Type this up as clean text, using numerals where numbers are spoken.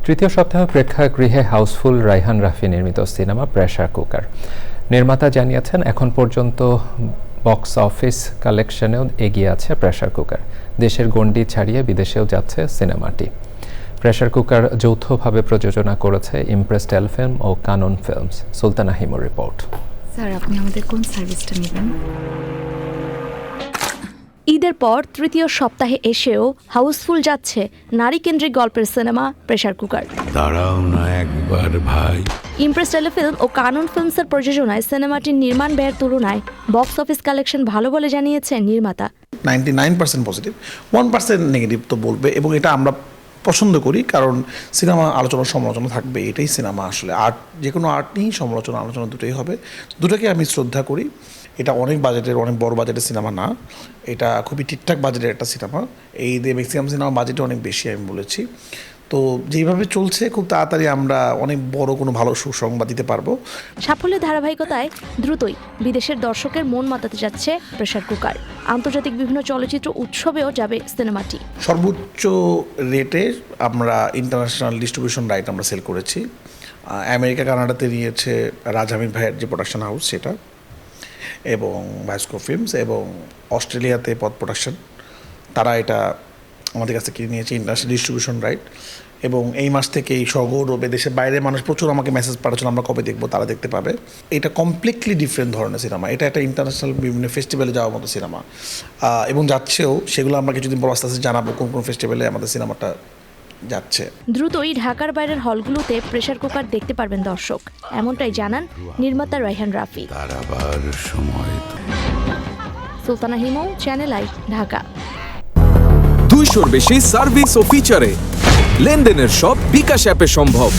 তৃতীয় সপ্তাহ প্রেক্ষাগৃহে হাউসফুল রায়হান রাফি নির্মিত সিনেমা প্রেসার কুকার। নির্মাতা জানিয়েছেন এখন পর্যন্ত বক্স অফিস কালেকশনেও এগিয়ে আছে প্রেসার কুকার। দেশের গণ্ডি ছাড়িয়ে বিদেশেও যাচ্ছে সিনেমাটি। প্রেসার কুকার যৌথভাবে প্রযোজনা করেছে ইমপ্রেস টেলিফিল্ম ও কানন ফিল্মস। সুলতানা হিমুর রিপোর্ট। স্যার, আপনি আমাদের কোন সার্ভিসটা নেবেন? ঈদের পর তৃতীয় সপ্তাহে এসেও হাউসফুল যাচ্ছে নারীকেন্দ্রিক গল্পের সিনেমা প্রেসার কুকার। দাঁড়াও না একবার ভাই। ইমপ্রেস টেলিফিল্ম ও কানন ফিল্মসের প্রযোজনায় সিনেমাটির নির্মাণ ব্যয়ের তুলনায় বক্স অফিস কালেকশন ভালো বলে জানিয়েছেন নির্মাতা। 99% পজিটিভ, 1% নেগেটিভ তো বলবে, এবং এটা আমরা পছন্দ করি কারণ সিনেমা আলোচনা সমালোচনা থাকবে। এটাই সিনেমা আসলে। আর্ট, যে কোনো আর্ট নিয়েই সমালোচনা আলোচনা দুটোই হবে। দুটোকে আমি শ্রদ্ধা করি। এটা অনেক বাজেটের, অনেক বড় বাজেটের সিনেমা না, এটা খুবই ঠিকঠাক বাজেটের একটা সিনেমা। এই দিয়ে ম্যাক্সিমাম সিনেমা বাজেটে অনেক বেশি আমি বলেছি। তো যেইভাবে চলছে খুব তাড়াতাড়ি আমরা অনেক বড় কোনো ভালো সুসংবাদ দিতে পারবো। সাফল্যের ধারাবাহিকতায় দ্রুতই বিদেশের দর্শকের মন মাতাতে যাচ্ছে প্রেসার কুকার। আন্তর্জাতিক বিভিন্ন চলচ্চিত্র উৎসবেও যাবে সিনেমাটি। সর্বোচ্চ রেটে আমরা ইন্টারন্যাশনাল ডিস্ট্রিবিউশন রাইট আমরা সেল করেছি। আমেরিকা কানাডাতে নিয়েছে রাজ হামিদ ভাইয়ের যে প্রোডাকশন হাউস সেটা, এবং ভাস্কো ফিল্মস, এবং অস্ট্রেলিয়াতে পথ প্রোডাকশন, তারা এটা আমাদের কাছে কিনে নিয়েছে ইন্টারন্যাশনাল ডিস্ট্রিবিউশন রাইট। এবং এই মাস থেকে এই সগৌরবে দেশের বাইরে মানুষ প্রচুর আমাকে মেসেজ পাঠাচ্ছিল আমরা কবে দেখবো, তারা দেখতে পাবে। এটা কমপ্লিটলি ডিফারেন্ট ধরনের সিনেমা। এটা একটা ইন্টারন্যাশনাল বিভিন্ন ফেস্টিভ্যালে যাওয়ার মতো সিনেমা, এবং যাচ্ছেও। সেগুলো আমরা কিছুদিন পর আস্তে আস্তে জানাবো কোন কোন ফেস্টিভ্যালে আমাদের সিনেমাটা যাচ্ছে। দ্রুতই ঢাকার বাইরের হলগুলোতে প্রেসার কুকার দেখতে পারবেন দর্শক, এমনটাই জানান নির্মাতা রায়হান রাফি। দাঁড়াবার সময় সুলতানা হিমু, চ্যানেল আই, ঢাকা। 200-র বেশি সার্ভিস ও ফিচারে লেনদেনের সব বিকাশ অ্যাপে সম্ভব।